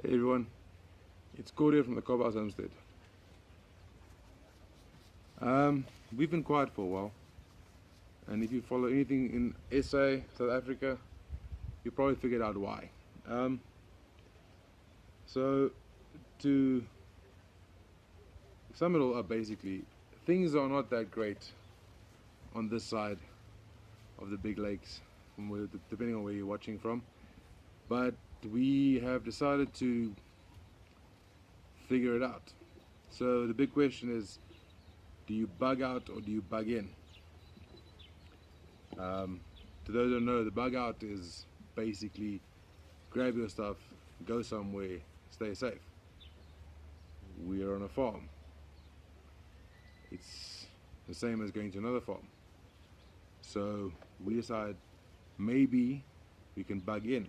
Hey everyone, it's Cordia from the Cobhouse Homestead. We've been quiet for a while, and if you follow anything in SA, South Africa, you probably figured out why. So, to sum it all up, basically, things are not that great on this side of the big lakes, depending on where you're watching from. But we have decided to figure it out. So the big question is, do you bug out or do you bug in? To those who don't know, the bug out is basically grab your stuff, go somewhere, stay safe. We are on a farm. It's the same as going to another farm. So we decide maybe we can bug in.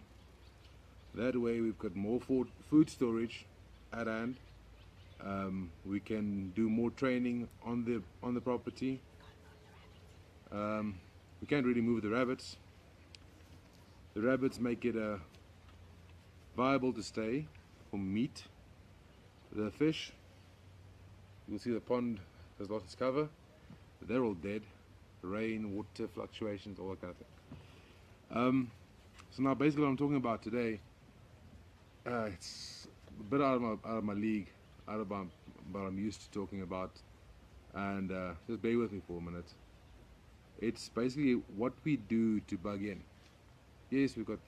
That way we've got more food storage at hand. We can do more training on the property. We can't really move the rabbits. The rabbits make it viable to stay for meat. The fish, you'll see the pond has lost its cover. They're all dead. Rain, water fluctuations, all that kind of thing. So now basically what I'm talking about today, it's a bit out of my league, out of what I'm used to talking about, and just bear with me for a minute. It's basically what we do to bug in. Yes, we've got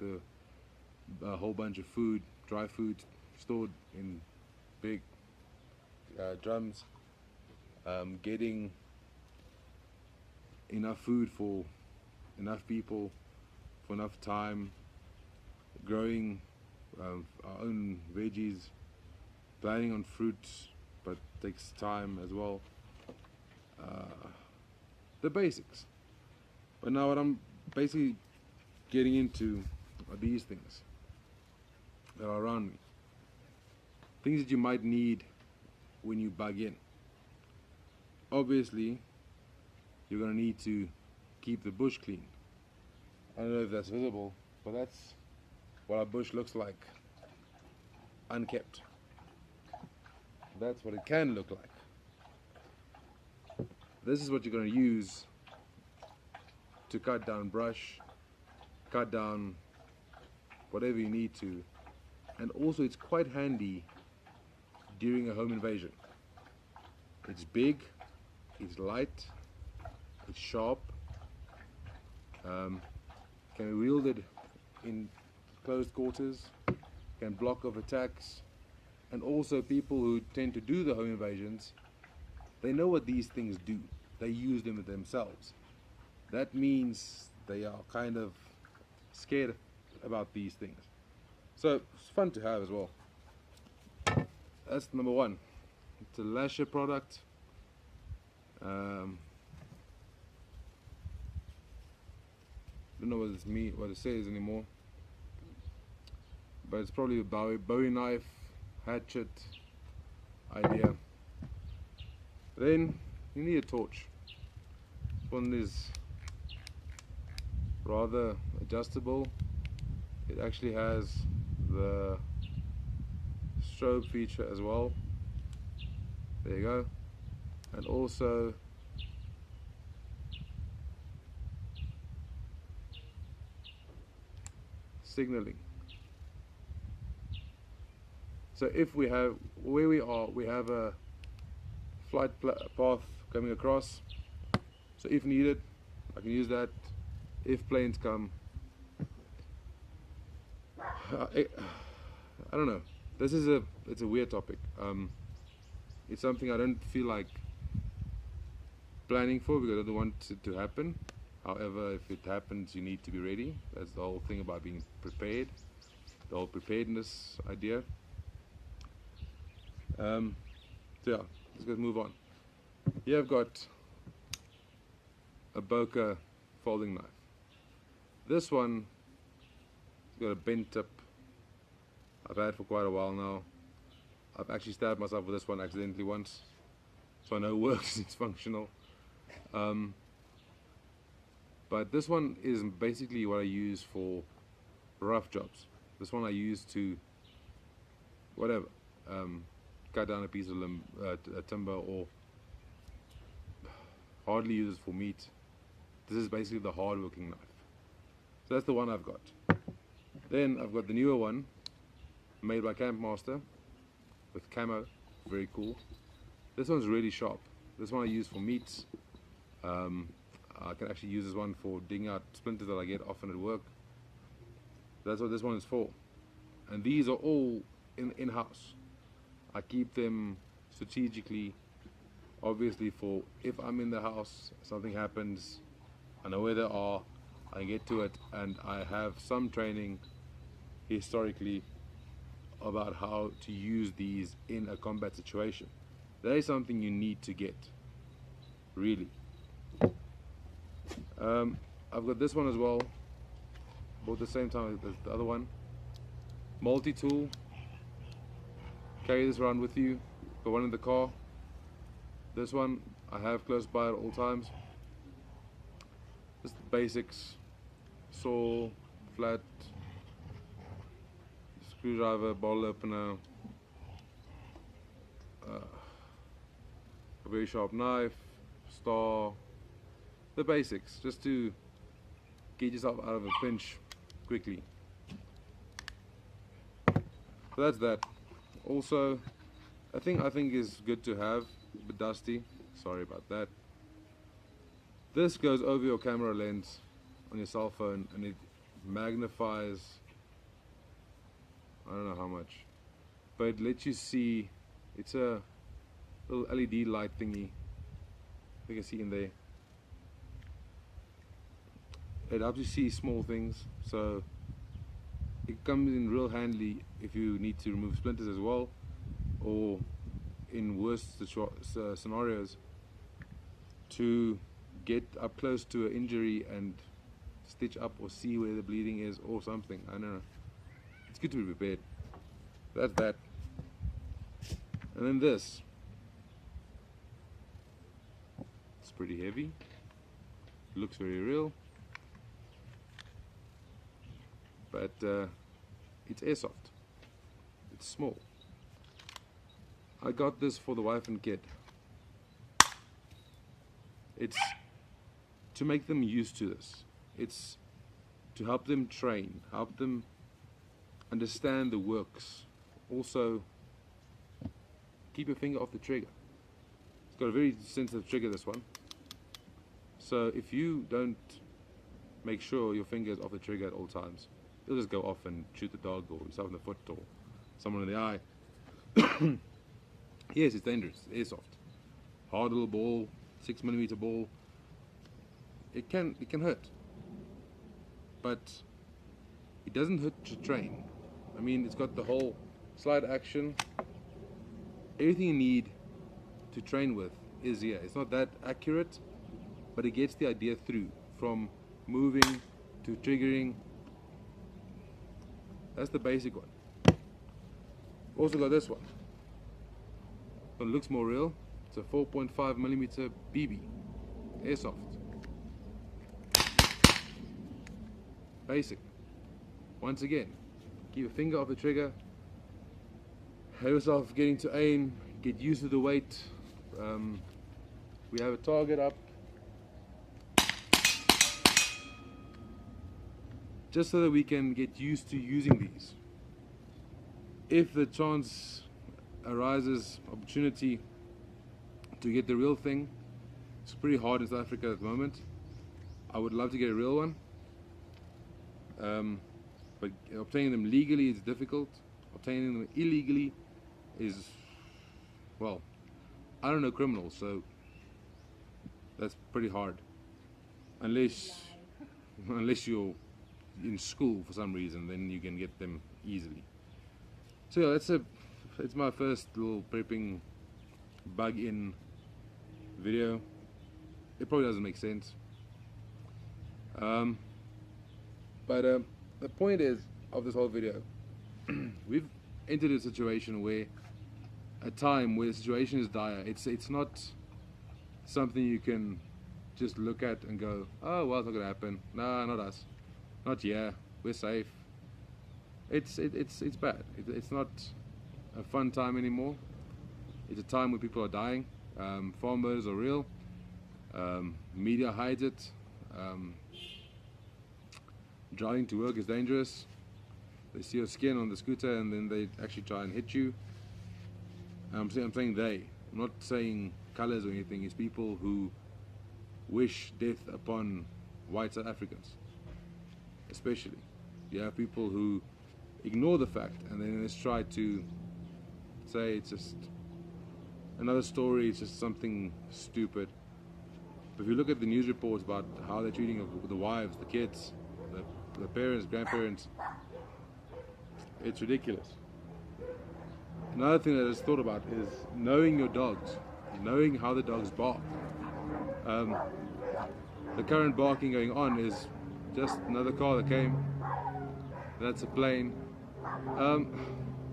a whole bunch of food, dry food, stored in big drums, getting enough food for enough people, for enough time, growing our own veggies, planting on fruits, but takes time as well. The basics. But now what I'm basically getting into are these things that are around me. Things that you might need when you bug in. Obviously, you're going to need to keep the bush clean. I don't know if that's visible, but that's what our bush looks like unkept. That's what it can look like. This is what you're going to use to cut down brush, cut down whatever you need to, and also it's quite handy during a home invasion. It's big, it's light, it's sharp, can be wielded in closed quarters, can block off attacks, and also people who tend to do the home invasions, they know what these things do. They use them themselves. That means they are kind of scared about these things. So it's fun to have as well. That's number one. It's a Lasher product. Don't know what it says anymore. But it's probably a Bowie knife, hatchet idea. Then you need a torch. This one is rather adjustable. It actually has the strobe feature as well. There you go. And also signaling. So if we have, where we are, we have a flight path coming across. So if needed, I can use that. If planes come, I don't know. It's a weird topic. It's something I don't feel like planning for because I don't want it to happen. However, if it happens, you need to be ready. That's the whole thing about being prepared. The whole preparedness idea. So yeah, let's go move on. Here I've got a Boca folding knife. This one has got a bent tip. I've had for quite a while now. I've actually stabbed myself with this one accidentally once, so I know it works. It's functional. But this one is basically what I use for rough jobs. This one I use to whatever, cut down a piece of timber, or hardly use it for meat. This is basically the hard working knife. So that's the one I've got. Then I've got the newer one, made by Campmaster, with camo, very cool. This one's really sharp. This one I use for meats. I can actually use this one for digging out splinters that I get often at work. That's what this one is for. And these are all in-house. I keep them strategically, obviously, for if I'm in the house, something happens, I know where they are, I get to it, and I have some training historically about how to use these in a combat situation. That is something you need to get, really. I've got this one as well, bought the same time as the other one. Multi-tool, carry this around with you, got one in the car. This one I have close by at all times. Just the basics, saw, flat, screwdriver, bottle opener, a very sharp knife, star, the basics, just to get yourself out of a pinch quickly. So that's that. Also, I think is good to have, but dusty. Sorry about that. This goes over your camera lens on your cell phone, and it magnifies, I don't know how much, but it lets you see. It's a little LED light thingy. You can see in there. It helps you see small things, so it comes in real handy if you need to remove splinters as well, or in worse scenarios, to get up close to an injury and stitch up or see where the bleeding is or something. I don't know. It's good to be prepared. That's that. And then this. It's pretty heavy. Looks very real. But it's airsoft. It's small. I got this for the wife and kid. It's to make them used to this. It's to help them train, help them understand the works. Also, keep your finger off the trigger. It's got a very sensitive trigger, this one. So if you don't make sure your finger is off the trigger at all times, you'll just go off and shoot the dog or yourself in the foot or someone in the eye. Yes, it's dangerous. It's airsoft. Hard little ball, 6mm ball. It can hurt, but it doesn't hurt to train. I mean, it's got the whole slide action. Everything you need to train with is here. It's not that accurate, but it gets the idea through, from moving to triggering. That's the basic one. Also got this one. It looks more real. It's a 4.5mm BB, airsoft. Basic. Once again, keep your finger off the trigger. Have yourself getting to aim. Get used to the weight. We have a target up. Just so that we can get used to using these. If the chance arises, opportunity to get the real thing, it's pretty hard in South Africa at the moment. I would love to get a real one, but obtaining them legally is difficult. Obtaining them illegally is, well, I don't know criminals, so that's pretty hard, unless you're in school for some reason, then you can get them easily. So yeah, it's my first little prepping bug-in video. It probably doesn't make sense, but the point is of this whole video, we've entered a situation where, a time where the situation is dire. It's not something you can just look at and go, oh well, it's not gonna happen. Nah, not us. Not here. We're safe. It's bad. It's not a fun time anymore. It's a time when people are dying. Farm murders are real. Media hides it. Driving to work is dangerous. They see your skin on the scooter and then they actually try and hit you. I'm saying they. I'm not saying colors or anything. It's people who wish death upon white South Africans, especially. You have people who ignore the fact and then let's try to say it's just another story, it's just something stupid. But if you look at the news reports about how they're treating the wives, the kids, the parents, grandparents, it's ridiculous. Another thing that I just thought about is knowing your dogs, knowing how the dogs bark. The current barking going on is just another car that came. That's a plane.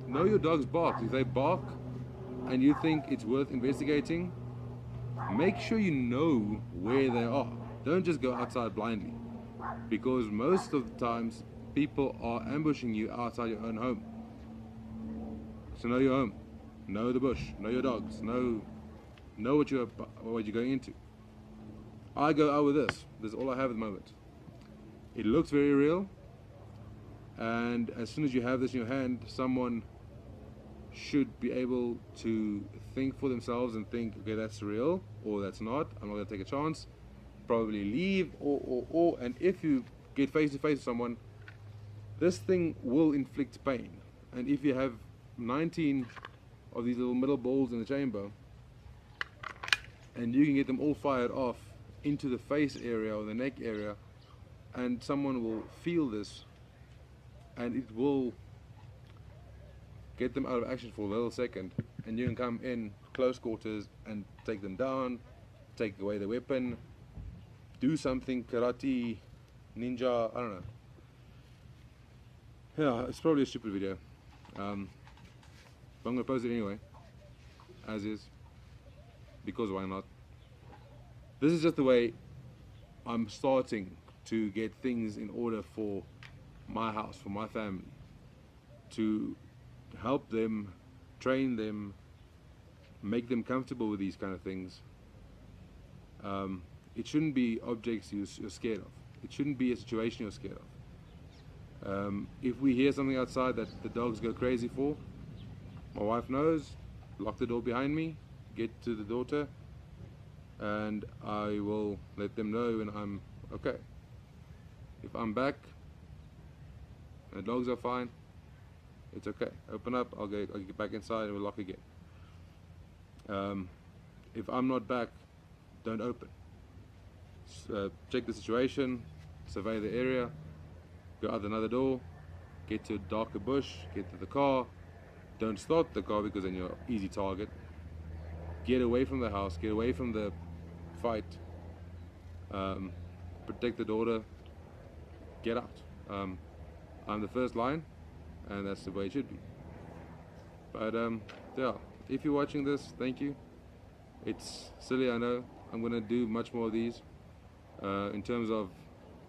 Know your dog's bark. If they bark and you think it's worth investigating, make sure you know where they are. Don't just go outside blindly, because most of the times people are ambushing you outside your own home. So know your home, know the bush, know your dogs, know what you're going into. I go out with this. This is all I have at the moment. It looks very real, and as soon as you have this in your hand, someone should be able to think for themselves and think, okay, that's real or that's not. I'm not going to take a chance. Probably leave or and if you get face to face with someone, this thing will inflict pain. And if you have 19 of these little metal balls in the chamber and you can get them all fired off into the face area or the neck area, and someone will feel this and it will get them out of action for a little second, and you can come in close quarters and take them down, take away the weapon, do something, karate, ninja, I don't know. Yeah, it's probably a stupid video, but I'm going to post it anyway, as is, because why not? This is just the way I'm starting to get things in order for my house, for my family, to help them, train them, make them comfortable with these kind of things. It shouldn't be objects you're scared of. It shouldn't be a situation you're scared of. If we hear something outside that the dogs go crazy for, my wife knows, lock the door behind me, get to the daughter, and I will let them know when I'm okay. If I'm back and the dogs are fine, it's okay. Open up, I'll get back inside and we'll lock again. If I'm not back, don't open. Check the situation, survey the area, go out another door, get to a darker bush, get to the car. Don't start the car because then you're an easy target. Get away from the house, get away from the fight, protect the daughter, get out. I'm the first line, and that's the way it should be. But yeah, if you're watching this, thank you. It's silly, I know. I'm gonna do much more of these in terms of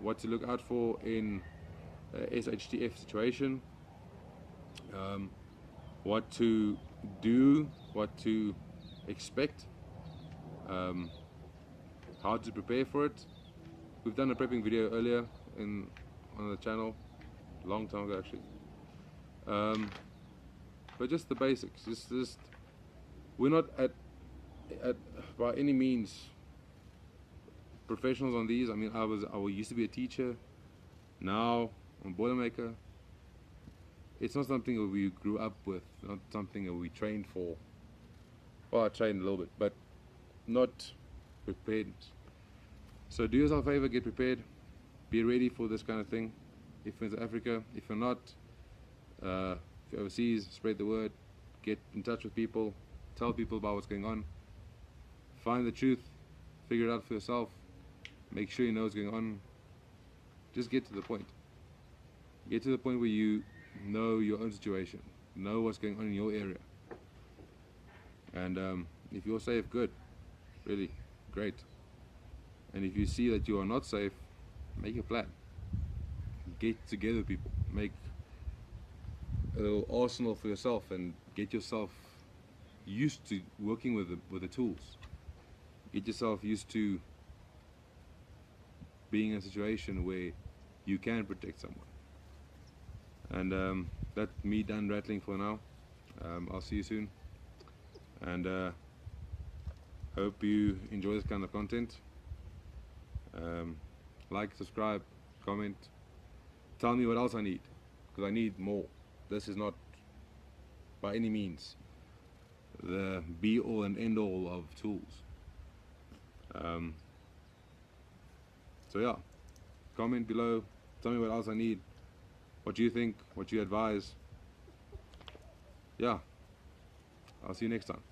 what to look out for in SHTF situation, what to do, what to expect, how to prepare for it. We've done a prepping video earlier on the channel, a long time ago actually. But just the basics. Just we're not at by any means professionals on these. I mean, I used to be a teacher. Now I'm a Boilermaker. It's not something that we grew up with, not something that we trained for. Well, I trained a little bit, but not preparedness. So do yourself a favor, get prepared, be ready for this kind of thing. If you're in South Africa, if you're not, if you're overseas, spread the word, get in touch with people, tell people about what's going on, find the truth, figure it out for yourself, make sure you know what's going on. Just get to the point. Get to the point where you know your own situation, know what's going on in your area. And if you're safe, good, really, great. And if you see that you are not safe, make a plan. Get together with people, a little arsenal for yourself and get yourself used to working with the tools. Get yourself used to being in a situation where you can protect someone. And that's me done rattling for now. I'll see you soon, and hope you enjoy this kind of content. Like, subscribe, comment, tell me what else I need, because I need more. This is not by any means the be all and end all of tools. So yeah, comment below, tell me what else I need, what you think, what you advise. Yeah, I'll see you next time.